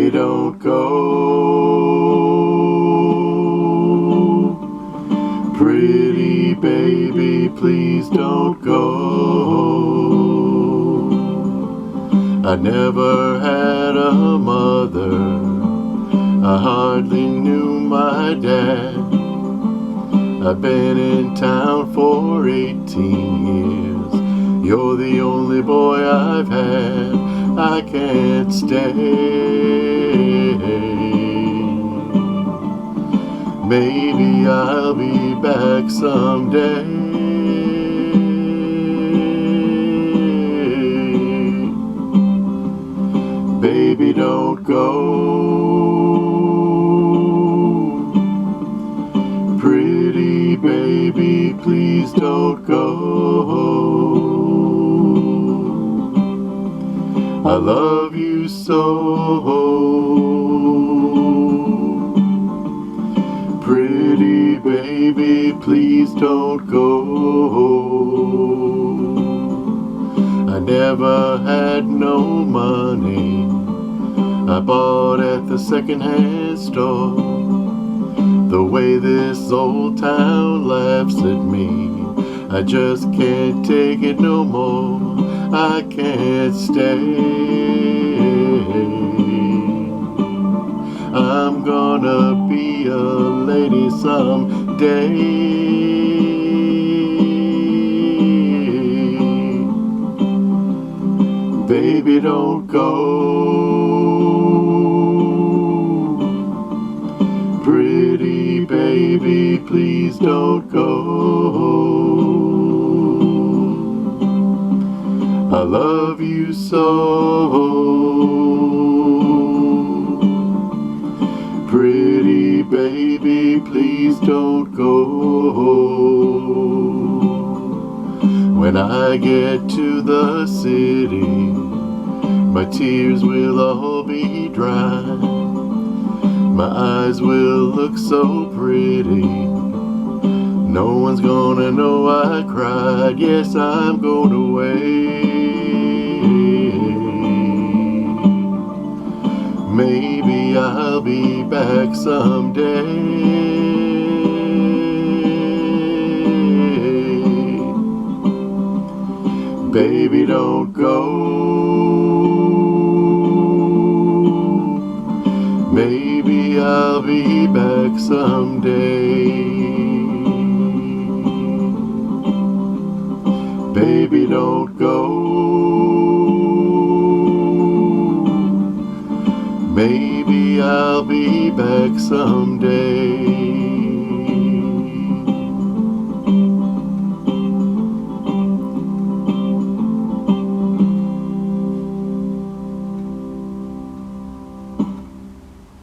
Baby, don't go. Pretty baby, please don't go. I never had a mother, I hardly knew my dad. I've been in town for 18 years. You're the only boy I've had. I can't stay. Maybe I'll be back someday. Baby, don't go. Pretty baby, please don't go. I love you so. Pretty baby, please don't go. I never had no money, I bought at the second-hand store. The way this old town laughs at me, I just can't take it no more. I can't stay. I'm gonna be a lady someday. Baby, don't go. Pretty baby, please don't go. I love you so. Pretty baby, please don't go. When I get to the city, my tears will all be dry. My eyes will look so pretty, no one's gonna know I cried. Yes, I'm going away. Maybe I'll be back someday. Baby, don't go. Maybe I'll be back someday. Baby, don't go. Maybe I'll be back someday.